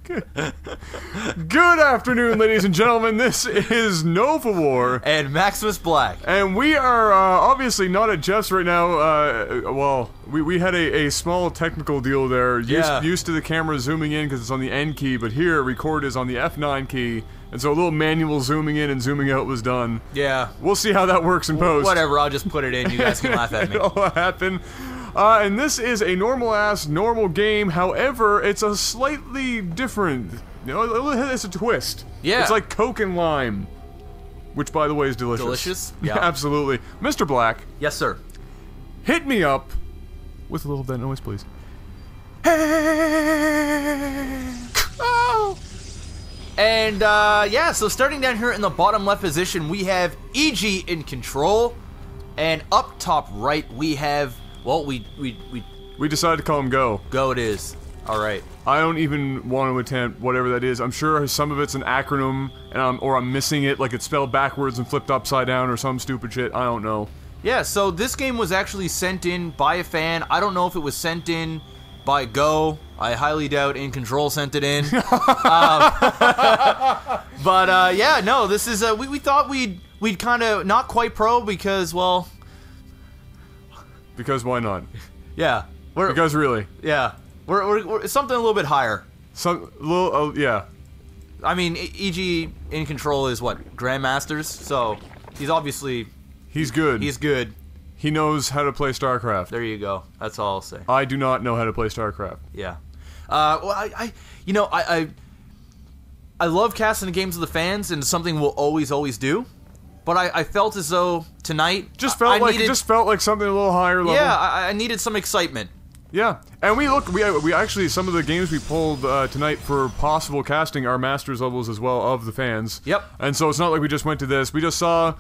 Good afternoon, ladies and gentlemen. This is Nova War and Maximus Black, and we are obviously not at Jeff's right now. Well, we had a small technical deal there. Used to the camera zooming in because it's on the N key, but here record is on the F9 key, and so a little manual zooming in and zooming out was done. Yeah, we'll see how that works in post. Whatever, I'll just put it in. You guys can laugh at me. It'll happen. And this is a normal game. However, it's a slightly different. You know, it's a twist. Yeah. It's like Coke and lime, which, by the way, is delicious. Delicious? Yeah. Absolutely. Mr. Black. Yes, sir. Hit me up with a little bit of noise, please. Oh. And yeah. So starting down here in the bottom left position, we have EGINcontrol, and up top right we have. Well, we decided to call him Go. Go it is. All right. I don't even want to attempt whatever that is. I'm sure some of it's an acronym, and or I'm missing it, like it's spelled backwards and flipped upside down or some stupid shit. I don't know. Yeah, so this game was actually sent in by a fan. I don't know if it was sent in by Go. I highly doubt EGINcontrol sent it in. But yeah, no, this is we thought we'd kind of not quite pro because, well, because why not? Yeah. Because really. Yeah. We're something a little bit higher. Yeah. I mean, EGINcontrol is what? Grandmasters? So, he's obviously... He's good. He's good. He knows how to play Starcraft. There you go. That's all I'll say. I do not know how to play Starcraft. Yeah. Well, I love casting the games of the fans, and it's something we'll always do. But I felt as though tonight just felt like something a little higher level. Yeah, I needed some excitement. Yeah, and we actually some of the games we pulled tonight for possible casting are masters levels as well of the fans. Yep. And so it's not like we just went to this. We just saw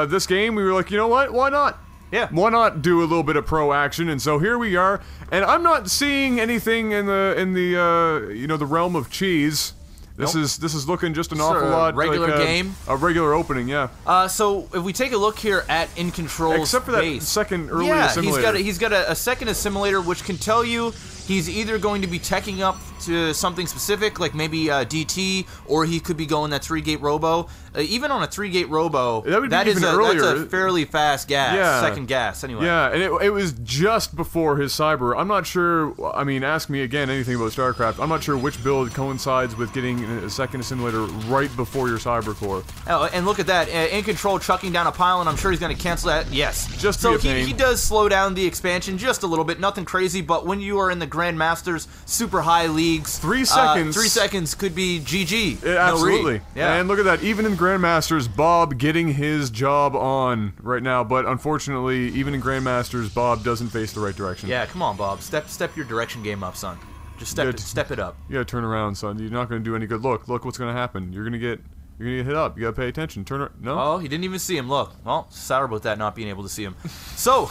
this game. We were like, you know what? Why not? Yeah. Why not do a little bit of pro action? And so here we are. And I'm not seeing anything in the you know, the realm of cheese. This is looking just an awful lot regular like game. A regular opening, yeah. So if we take a look here at EGINcontrol's except for that second early assimilator. Yeah, he's got a second assimilator, which can tell you he's either going to be teching up to something specific, like maybe DT, or he could be going that 3-gate robo. Even on a 3-gate robo, that's a fairly fast gas, second gas, anyway. Yeah, and it was just before his cyber. I'm not sure, I mean, ask me again anything about StarCraft. I'm not sure which build coincides with getting a second assimilator right before your cyber core. Oh, and look at that, EGINcontrol chucking down a pile, and I'm sure he's going to cancel that. Yes. Just so he does slow down the expansion just a little bit, nothing crazy, but when you are in the Grandmasters, super high leagues, 3 seconds. 3 seconds could be GG. Absolutely. No yeah. And look at that, even in Grandmasters, Bob getting his job on right now, but unfortunately, even in Grandmasters, Bob doesn't face the right direction. Yeah, come on, Bob. Step your direction game up, son. Just step it up. You gotta turn around, son. You're not gonna do any good. Look what's gonna happen. You're gonna get hit up. You gotta pay attention. Turn around. No? Oh, he didn't even see him. Look. Well, sour about that not being able to see him. So...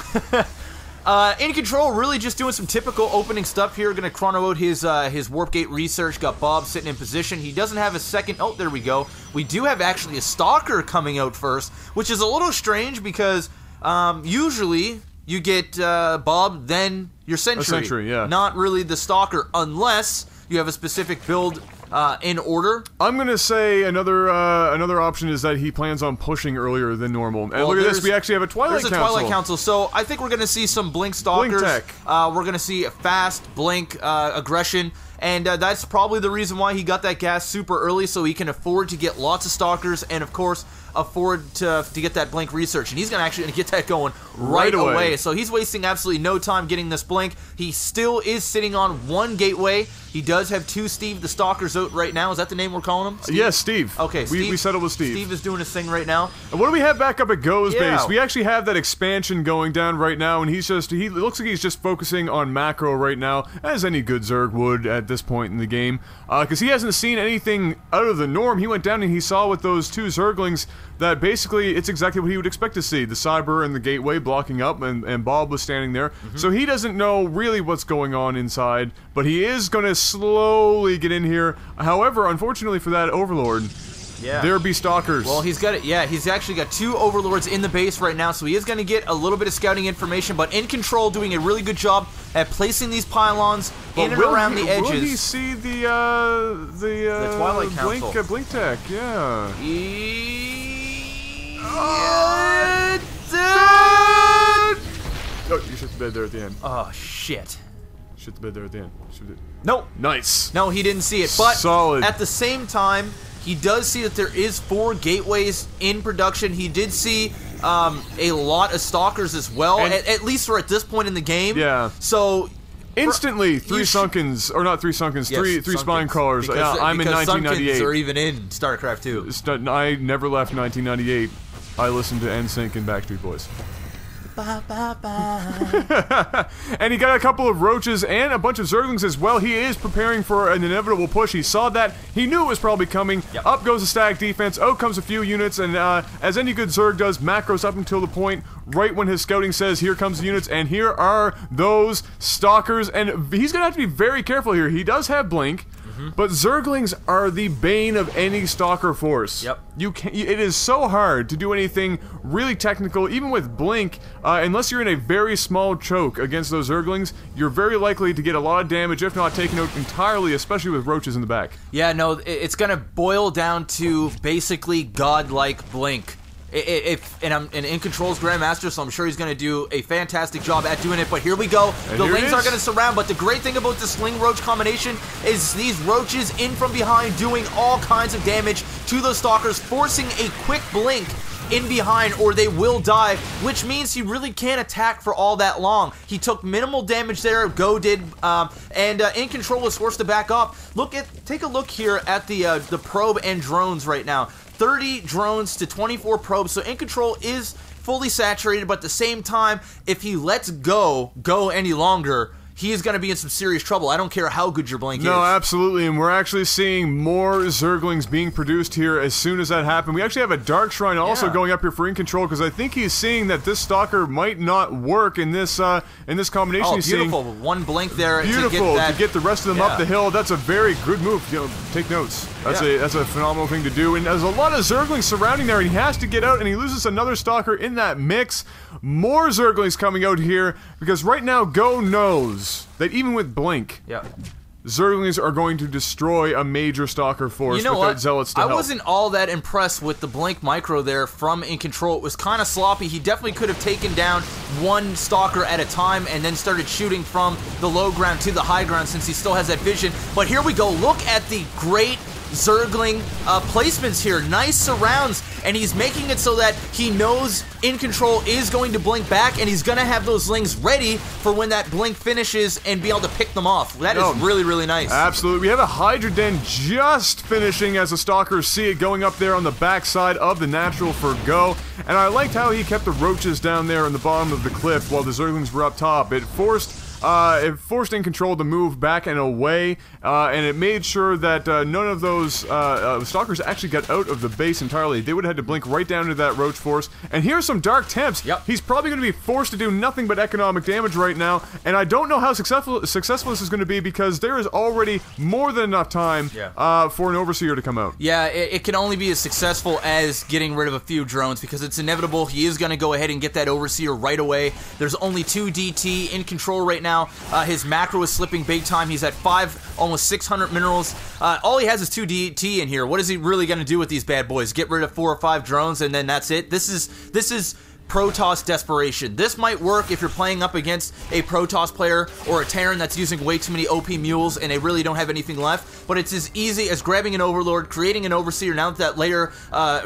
EGINcontrol really just doing some typical opening stuff here. Gonna chrono out his warp gate research. Got Bob sitting in position. He doesn't have a second. Oh, there we go. We do have actually a stalker coming out first, which is a little strange because usually you get Bob, then your sentry. A sentry, yeah. Not really the stalker, unless you have a specific build in order. I'm gonna say another option is that he plans on pushing earlier than normal. And look at this, we actually have a Twilight Council. There's a Twilight Council, so I think we're gonna see some Blink Stalkers. Blink tech. We're gonna see fast Blink aggression, and that's probably the reason why he got that gas super early, so he can afford to get lots of Stalkers, and of course afford to get that Blink research, and he's gonna get that going right away. So he's wasting absolutely no time getting this Blink. He still is sitting on 1 gateway. He does have 2 Steve the Stalkers out right now. Is that the name we're calling him? Steve? Yes, Steve. Okay, Steve. We settled with Steve. Steve is doing his thing right now. And what do we have back up at Go's Yeah. base? We actually have that expansion going down right now, and he looks like he's just focusing on macro right now, as any good Zerg would at this point in the game, because he hasn't seen anything out of the norm. He went down and he saw with those 2 Zerglings that basically it's exactly what he would expect to see. The cyber and the gateway blocking up, and Bob was standing there. So he doesn't know really what's going on inside, but he is going to slowly get in here. However, unfortunately for that Overlord, Yeah. there be stalkers. Well, he's got it. Yeah, he's actually got 2 overlords in the base right now, so he is going to get a little bit of scouting information. But EGINcontrol doing a really good job at placing these pylons in and around the edges. Will he see the Twilight Council. blink tech? Yeah. Oh, you shit the bed there at the end. Oh shit. Shit the bed there at the end. Nope. Nice. No, he didn't see it. But solid. At the same time, he does see that there is 4 gateways in production. He did see a lot of stalkers as well, at least we're at this point in the game. Yeah. So instantly, 3 Sunkens, or not 3 Sunkens, yes, three spine crawlers. I'm in 1998. Sunkens are even in Starcraft 2. I never left 1998. I listened to NSYNC and Backstreet Boys. Bye, bye, bye. And he got a couple of roaches and a bunch of zerglings as well. He is preparing for an inevitable push. He saw that. He knew it was probably coming. Yep. Up goes the static defense. Out comes a few units. And as any good zerg does, macros up until the point right when his scouting says, here comes the units. And here are those stalkers. And he's going to have to be very careful here. He does have blink. But zerglings are the bane of any stalker force. Yep. It is so hard to do anything really technical, even with blink, unless you're in a very small choke against those zerglings. You're very likely to get a lot of damage, if not taken out entirely, especially with roaches in the back. Yeah, no, it's gonna boil down to basically godlike blink. And I'm in EGINcontrol's Grandmaster, so I'm sure he's going to do a fantastic job at doing it. But here we go. The lings are going to surround, but the great thing about the Sling-Roach combination is these roaches in from behind doing all kinds of damage to those stalkers, forcing a quick blink in behind or they will die, which means he really can't attack for all that long. He took minimal damage there, Go did, and EGINcontrol was forced to back up. Take a look here at the probe and drones right now. 30 drones to 24 probes, so EGINcontrol is fully saturated, but at the same time, if he lets go any longer, he is going to be in some serious trouble. I don't care how good your blink is. No, absolutely, and we're actually seeing more zerglings being produced here as soon as that happened. We actually have a Dark Shrine also going up here for EGINcontrol, because I think he's seeing that this Stalker might not work in this combination. Oh, he's beautiful. One blink there beautiful to get the rest of them up the hill. That's a very good move. Take notes. That's a phenomenal thing to do, and there's a lot of zerglings surrounding there, and he has to get out, and he loses another Stalker in that mix. More zerglings coming out here, because right now Go knows that even with blink, zerglings are going to destroy a major stalker force without zealots to help. I wasn't all that impressed with the blink micro there from EGINcontrol. It was kind of sloppy. He definitely could have taken down one stalker at a time and then started shooting from the low ground to the high ground since he still has that vision. But here we go. Look at the great zergling placements here. Nice surrounds, and he's making it so that he knows EGINcontrol is going to blink back, and he's going to have those lings ready for when that blink finishes and be able to pick them off. That is really, really nice. Absolutely. We have a Hydra Den just finishing as the Stalkers see it going up there on the backside of the natural for Go, and I liked how he kept the roaches down there on the bottom of the cliff while the zerglings were up top. It forced EGINcontrol to move back and away, and it made sure that none of those stalkers actually got out of the base entirely. They would have had to blink right down to that roach force. And here's some dark temps. He's probably going to be forced to do nothing but economic damage right now, and I don't know how successful this is going to be, because there is already more than enough time for an Overseer to come out. Yeah, it can only be as successful as getting rid of a few drones, because it's inevitable. He is going to go ahead and get that Overseer right away. There's only 2 DT in control right now. His macro is slipping big time. He's at almost 600 minerals. All he has is 2 DT in here. What is he really going to do with these bad boys? Get rid of 4 or 5 drones and then that's it? This is Protoss desperation. This might work if you're playing up against a Protoss player or a Terran that's using way too many OP mules and they really don't have anything left, but it's as easy as grabbing an Overlord, creating an Overseer now that layer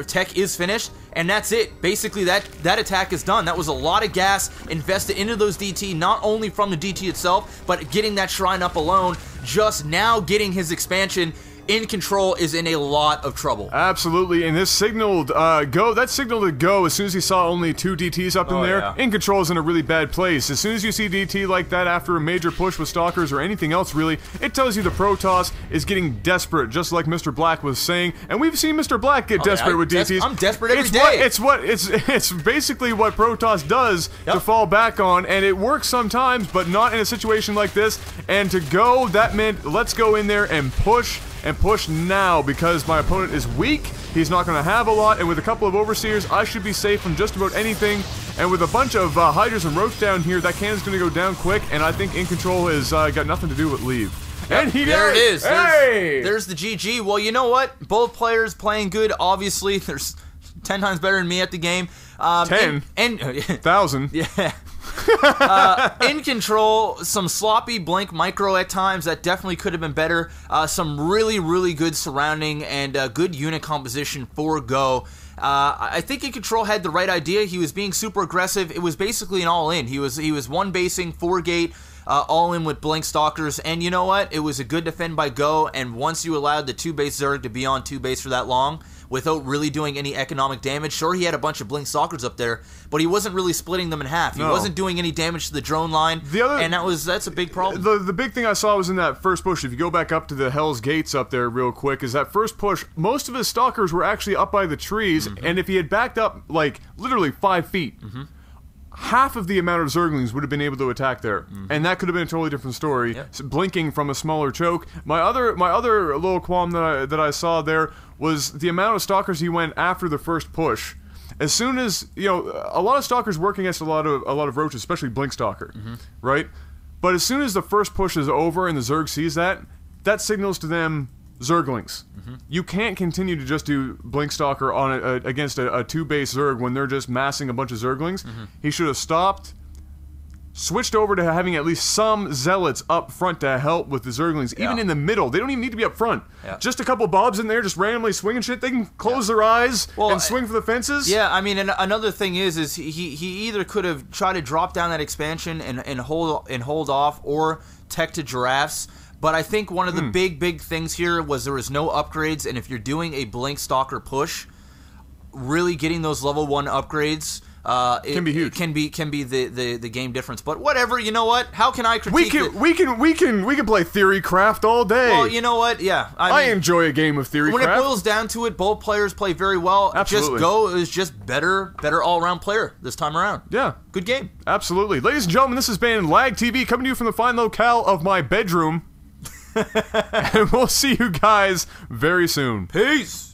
tech is finished, and that's it. Basically, that attack is done. That was a lot of gas invested into those DT, not only from the DT itself, but getting that shrine up alone, just now getting his expansion. EGINcontrol is in a lot of trouble. Absolutely, and this signaled Go. That signaled to Go as soon as he saw only 2 DTs up in there. EGINcontrol is in a really bad place. As soon as you see DT like that after a major push with Stalkers or anything else really, it tells you the Protoss is getting desperate, just like Mr. Black was saying. And we've seen Mr. Black get desperate with DTs. I'm desperate every day. It's basically what Protoss does to fall back on, and it works sometimes, but not in a situation like this. And to Go, that meant let's go in there and push and push now because my opponent is weak. He's not going to have a lot, and with a couple of Overseers, I should be safe from just about anything. And with a bunch of Hydras and Roach down here, that cannon's going to go down quick, and I think EGINcontrol has got nothing to do with leave. Yep, And there it is. Hey! There's the GG. Well, you know what? Both players playing good, obviously. There's 10 times better than me at the game. 10? 1,000. Yeah. EGINcontrol, some sloppy blink micro at times that definitely could have been better. Some really, really good surrounding and good unit composition for Go. I think EGINcontrol had the right idea. He was being super aggressive. It was basically an all-in. He was one basing, 4-gate, all in with blink stalkers, and you know what? It was a good defend by Go, and once you allowed the 2-base Zerg to be on 2-base for that long, without really doing any economic damage. Sure, he had a bunch of blink stalkers up there, but he wasn't really splitting them in half. He wasn't doing any damage to the drone line, and that's a big problem. The big thing I saw was in that first push. If you go back up to the Hell's Gates up there real quick, is that first push, most of his stalkers were actually up by the trees, and if he had backed up, like, literally 5 feet, half of the amount of Zerglings would have been able to attack there, and that could have been a totally different story. Yep. So blinking from a smaller choke. My other little qualm that I saw there was the amount of stalkers he went after the first push. As soon as, you know, a lot of stalkers work against a lot of roaches, especially blink stalker, right? But as soon as the first push is over and the Zerg sees that, that signals to them Zerglings. You can't continue to just do blink stalker on against a 2-base Zerg when they're just massing a bunch of Zerglings. He should have stopped, switched over to having at least some zealots up front to help with the Zerglings, even in the middle. They don't even need to be up front. Just a couple bobs in there just randomly swinging shit. They can close their eyes and swing for the fences. Yeah, I mean, and another thing is he either could have tried to drop down that expansion and hold off, or tech to giraffes. But I think one of the big things here was there was no upgrades, and if you're doing a blink stalker push, really getting those level 1 upgrades can be huge. Can be the game difference. But whatever, you know what? How can I critique we can play Theorycraft all day. Well, you know what? Yeah, I mean, enjoy a game of Theorycraft. When it boils down to it, both players play very well. Absolutely. Just Go is just better all-around player this time around. Yeah. Good game. Absolutely. Ladies and gentlemen, this has been LAGTV coming to you from the fine locale of my bedroom. And we'll see you guys very soon. Peace.